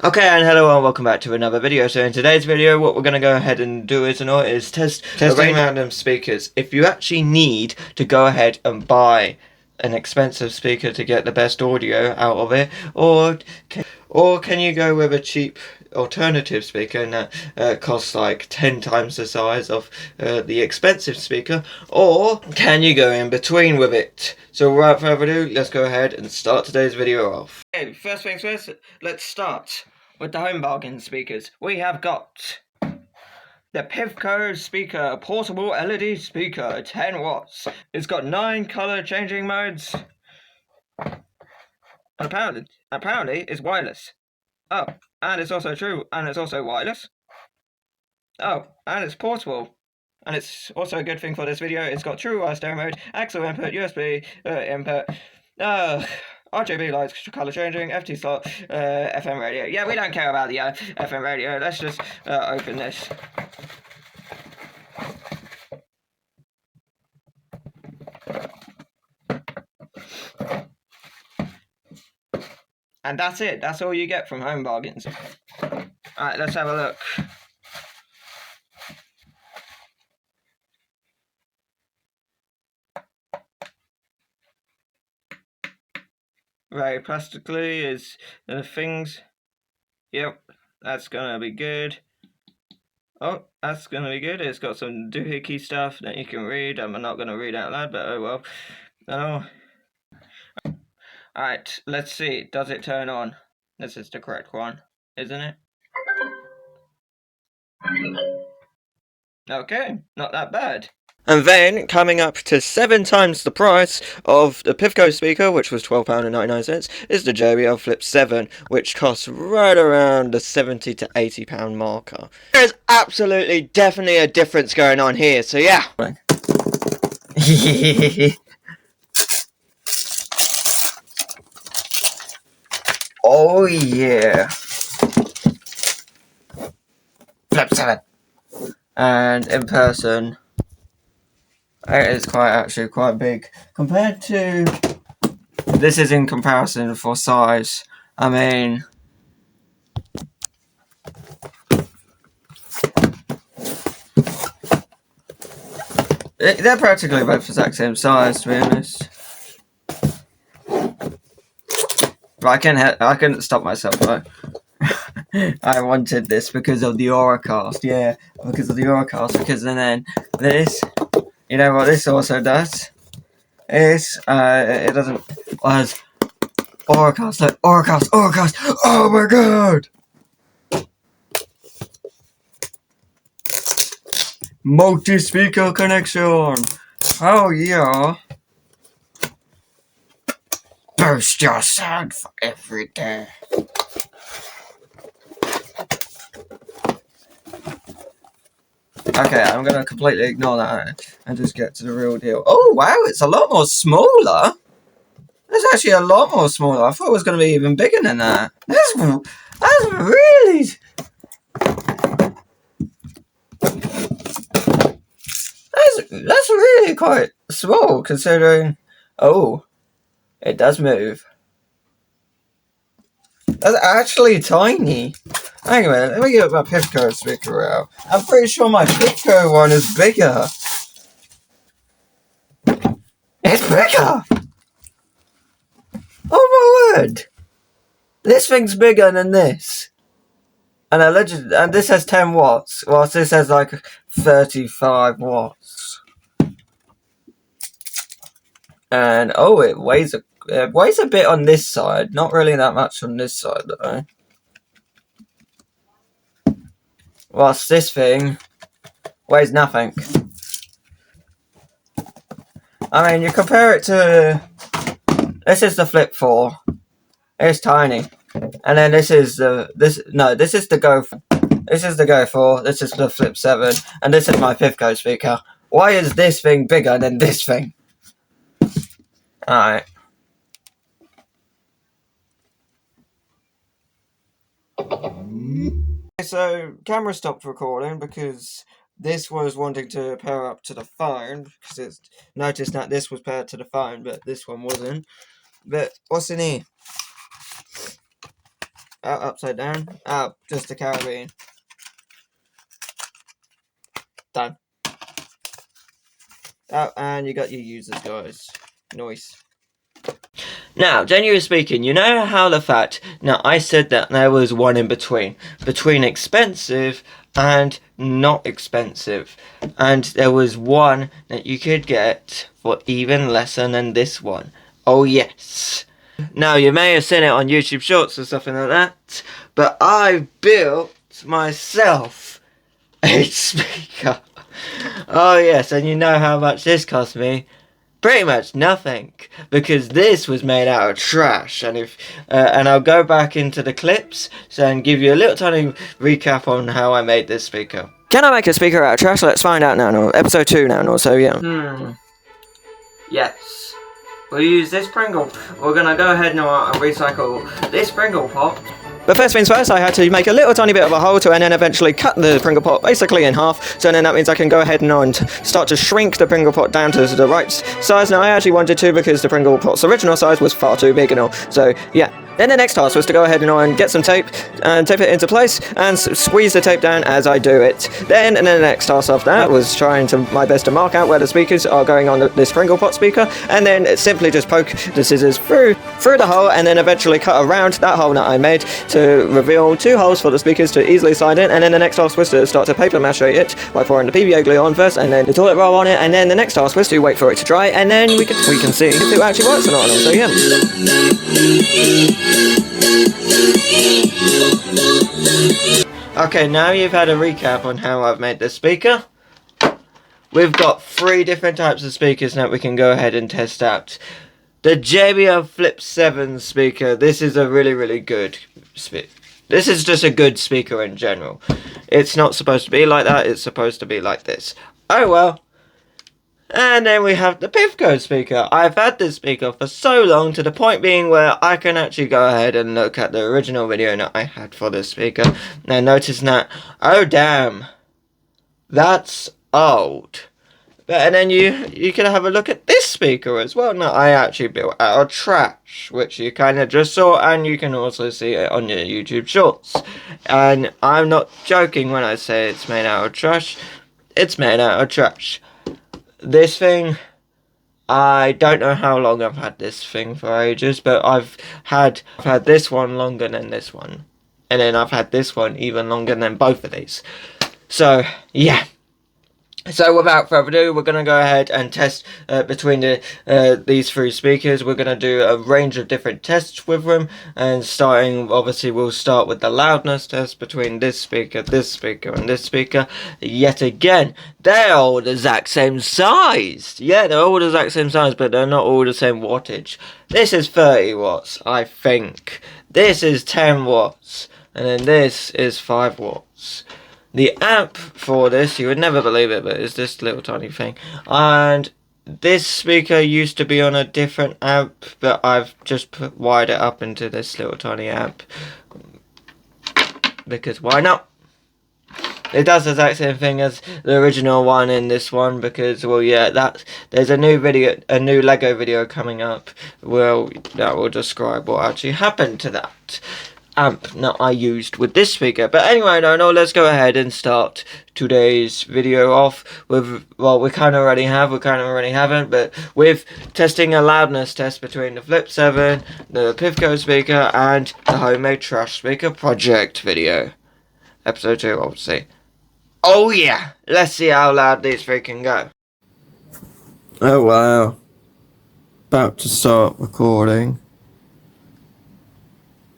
Okay, and hello and welcome back to another video. So in today's video, what we're going to go ahead and do is testing random speakers. If you actually need to go ahead and buy an expensive speaker to get the best audio out of it, or can you go with a cheap alternative speaker and that costs like 10 times the size of the expensive speaker, or can you go in between with it? So without further ado, let's go ahead and start today's video off. Okay, first things first, let's start with the home bargain speakers. We have got the pifco speaker, a portable LED speaker, 10 watts. It's got 9 color changing modes. And apparently it's wireless. Oh, and it's also true, and it's also wireless. Oh, and it's portable. And it's also a good thing for this video. It's got true wireless stereo mode, AXO input, USB input, RGB lights, color changing, FT slot, FM radio. Yeah, we don't care about the FM radio. Let's just open this. And that's it. That's all you get from home bargains. Alright, let's have a look. Very plastically is things. Yep, that's gonna be good. Oh, that's gonna be good. It's got some doohickey stuff that you can read. I'm not gonna read out loud, but oh well. Oh. Alright, let's see. Does it turn on? This is the correct one, isn't it? Okay, not that bad. And then, coming up to 7 times the price of the pifco speaker, which was £12.99, is the JBL Flip 7, which costs right around the £70 to £80 marker. There's absolutely, definitely a difference going on here, so yeah. Oh yeah. Flip 7. And in person, it is actually quite big compared to. This is in comparison for size. I mean, they're practically both the exact same size, to be honest. But I couldn't stop myself though. I wanted this because of the Auracast, yeah, because of the Auracast. Because then this, you know what this also does? Is it doesn't was Auracast, like Auracast. Oh my god! Multi-speaker connection. Oh yeah. Boost your sound for every day. Okay, I'm gonna completely ignore that and just get to the real deal. Oh wow, it's a lot more smaller. It's actually a lot more smaller. I thought it was gonna be even bigger than that. That's really. That's really quite small considering. Oh, it does move. That's actually tiny. Hang on a minute, let me get my pifco speaker out. I'm pretty sure my pifco one is bigger. It's bigger! Oh my word! This thing's bigger than this. And this has 10 watts, whilst this has like 35 watts. And oh, it weighs a bit on this side, not really that much on this side though. Whilst this thing weighs nothing. I mean, you compare it to. This is the Flip 4. It's tiny. And then this is the. This is the Go 4. This is the Go 4. This is the Flip 7. And this is my pifco speaker. Why is this thing bigger than this thing? Alright. So, camera stopped recording because this was wanting to pair up to the phone, because it's noticed that this was paired to the phone, but this one wasn't. But what's in here? upside down. Just the carabiner. Done. And you got your users, guys. Nice. Now, genuinely speaking, you know how the fact, now I said that there was one in between expensive and not expensive, and there was one that you could get for even lesser than this one. Oh yes. Now, you may have seen it on YouTube Shorts or something like that, but I built myself a speaker. Oh yes, and you know how much this cost me? Pretty much nothing, because this was made out of trash. And and I'll go back into the clips and give you a little tiny recap on how I made this speaker. Can I make a speaker out of trash? Let's find out now. No, episode 2 now. So yeah. Yes. We'll use this Pringle. We're gonna go ahead now and recycle this Pringle pot. But first things first, I had to make a little tiny bit of a hole to, and then eventually cut the Pringle pot basically in half. So then that means I can go ahead and start to shrink the Pringle pot down to the right size. Now I actually wanted to, because the Pringle pot's original size was far too big and all. So yeah. Then the next task was to go ahead and get some tape and tape it into place and squeeze the tape down as I do it. Then the next task of that was trying my best to mark out where the speakers are going on this Pringle pot speaker, and then simply just poke the scissors through the hole, and then eventually cut around that hole that I made to reveal 2 holes for the speakers to easily slide in. And then the next task was to start to paper mache it by pouring the PVA glue on first, and then the toilet roll on it, and then the next task was to wait for it to dry, and then we can see if it actually works or not. So yeah. Okay, now you've had a recap on how I've made this speaker. We've got 3 different types of speakers that we can go ahead and test out. The JBL Flip 7 speaker, this is a really good speaker. This is just a good speaker in general. It's not supposed to be like that, it's supposed to be like this. Oh well. And then we have the pifco speaker. I've had this speaker for so long, to the point being where I can actually go ahead and look at the original video that I had for this speaker. And notice that, oh damn, that's old. And then you can have a look at this speaker as well. Now, I actually built out of trash, which you kind of just saw, and you can also see it on your YouTube Shorts. And I'm not joking when I say it's made out of trash. It's made out of trash. This thing, I don't know how long I've had this thing for ages, but I've had this one longer than this one. And then I've had this one even longer than both of these. So, yeah. So without further ado, we're going to go ahead and test between these 3 speakers. We're going to do a range of different tests with them, and obviously we'll start with the loudness test between this speaker, and this speaker. Yet again, they're all the exact same size. Yeah, they're all the exact same size, but they're not all the same wattage. This is 30 watts, I think. This is 10 watts, and then this is 5 watts. The amp for this, you would never believe it, but it's this little tiny thing. And this speaker used to be on a different amp, but I've just wired it up into this little tiny amp. Because why not? It does the exact same thing as the original one in this one, because, well, yeah, there's a new Lego video coming up, that will describe what actually happened to that amp that I used with this speaker. But anyway, no, let's go ahead and start today's video off with, well, we kind of already haven't, but with testing a loudness test between the Flip 7, the pifco speaker, and the homemade trash speaker project video. Episode 2, obviously. Oh yeah, let's see how loud these 3 can go. Oh wow. About to start recording.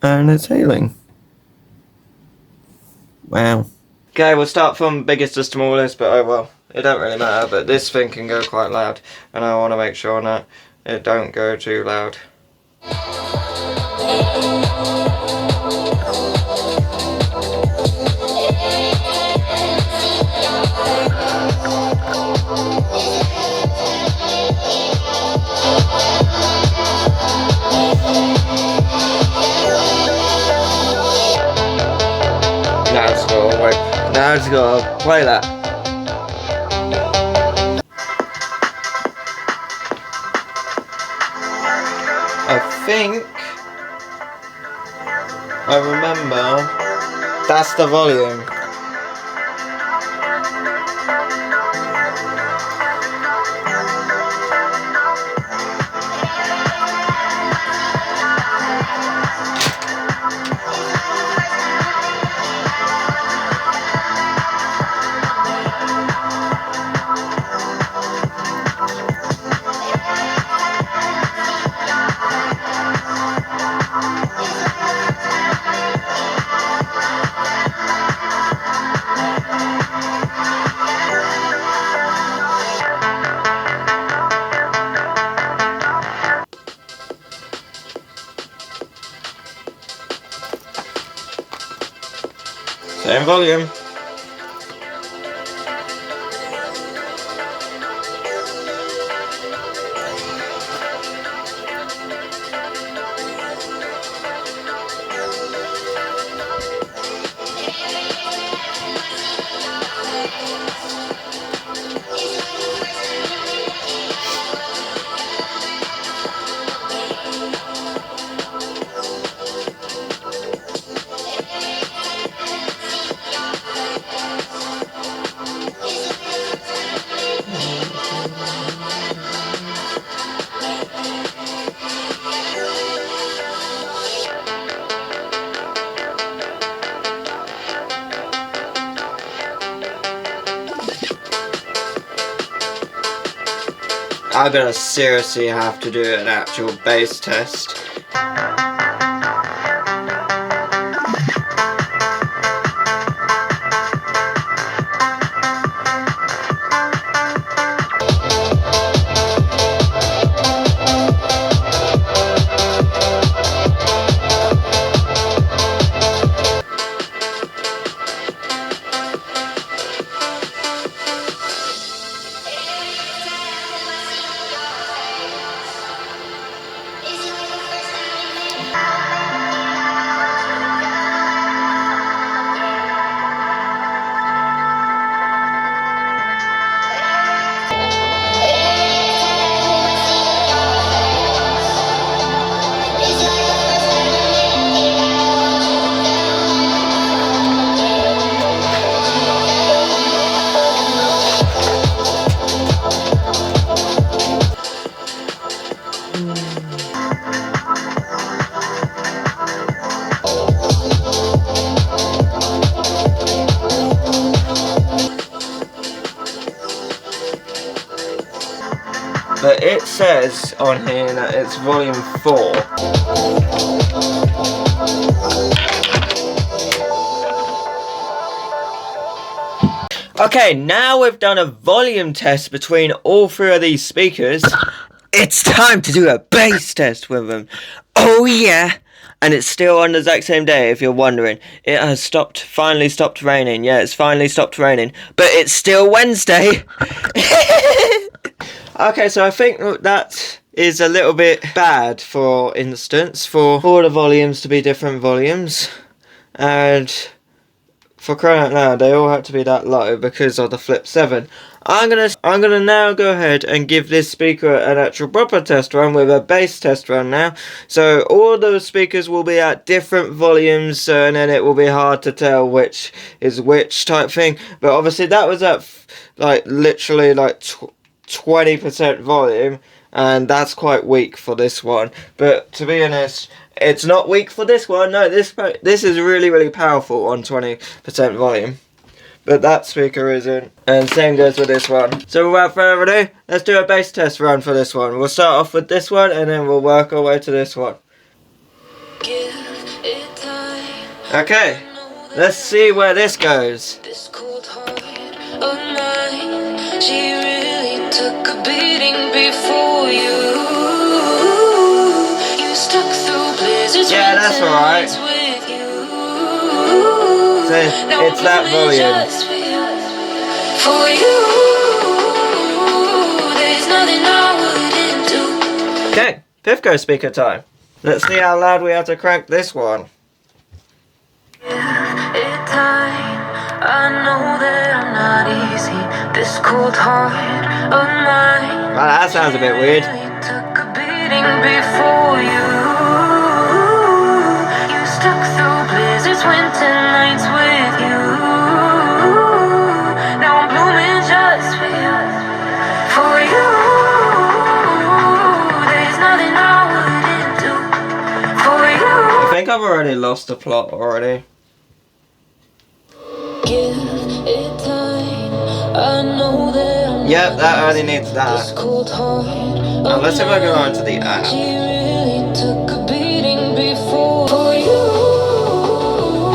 And it's hailing. Wow. Okay, we'll start from biggest to smallest, but oh well, it don't really matter, but this thing can go quite loud, and I want to make sure that it don't go too loud. Now it's gotta play that. I I remember. That's the volume. Same volume. I'm gonna seriously have to do an actual bass test. But it says on here that it's volume 4. Okay, now we've done a volume test between all three of these speakers. It's time to do a bass test with them. Oh yeah! And it's still on the exact same day, if you're wondering. It has finally stopped raining. Yeah, it's finally stopped raining. But it's still Wednesday. Okay, so I think that is a little bit bad, for instance, for all the volumes to be different volumes. And for crying out loud, they all have to be that low because of the Flip 7. I'm gonna now go ahead and give this speaker an actual proper test run with a bass test run now. So all those speakers will be at different volumes, and then it will be hard to tell which is which type thing. But obviously that was at like literally like 20% volume, and that's quite weak for this one. But to be honest, it's not weak for this one. No, this is really powerful on 20% volume. But that speaker isn't. And same goes with this one. So without further ado, let's do a bass test run for this one. We'll start off with this one, and then we'll work our way to this one. Okay, let's see where this goes. She really took a beating before you. You stuck through blizzards. Yeah, that's alright. So it's that volume. For you, there's nothing I wouldn't do. Okay, pifco speaker time. Let's see how loud we have to crank this one. I know that I'm not easy. This cold heart of mine. Wow, that sounds a bit weird. Took a beating before you. You stuck through already lost the plot already. Give it time. I know that yep, that only needs that. Unless if I go on to the app.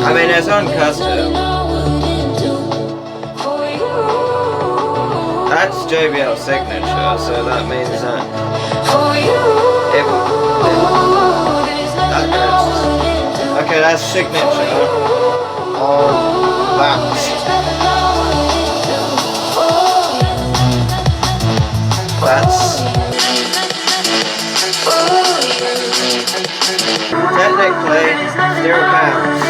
I mean, it's on custom. That's JBL signature, so that means that that goes. Okay, that's signature on that. That's technically still counts.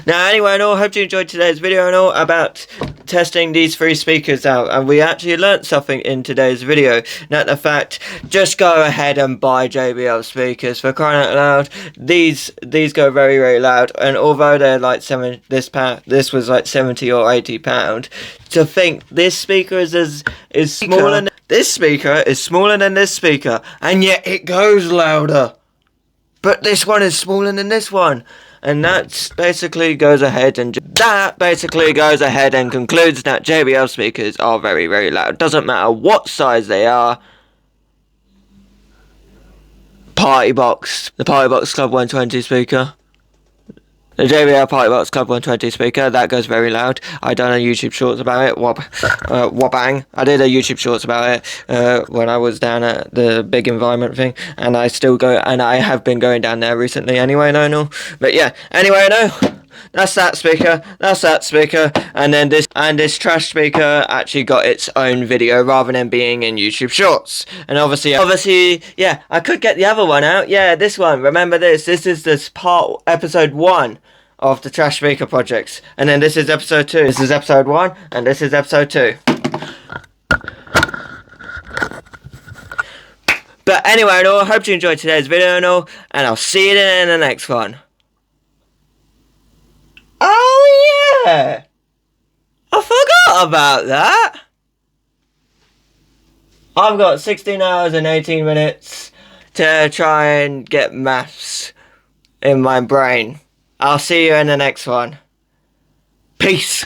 Now anyway, and all, hope you enjoyed today's video and all about testing these 3 speakers out, and we actually learnt something in today's video. Not the fact, just go ahead and buy JBL speakers, for crying out loud. These go very, very loud, and although they're like this was like £70 or £80, to think this speaker is smaller than this speaker is smaller than this speaker, and yet it goes louder. But this one is smaller than this one. And that basically goes ahead and concludes that JBL speakers are very, very loud. Doesn't matter what size they are. The Party Box Club 120 speaker. The JBL Party Box Club 120 speaker, that goes very loud. I done a YouTube shorts about it. Wabang. I did a YouTube shorts about it when I was down at the big environment thing, and I have been going down there recently anyway, no. But yeah, anyway, no. That's that speaker, and then this trash speaker actually got its own video rather than being in YouTube shorts. And obviously, yeah, I could get the other one out. Yeah, this one, remember this is episode 1 of the trash speaker projects. And then this is episode 2. This is episode 1, and this is episode 2. But anyway, and all, I hope you enjoyed today's video and all, and I'll see you in the next one. Oh yeah! I forgot about that! I've got 16 hours and 18 minutes to try and get maths in my brain. I'll see you in the next one. Peace!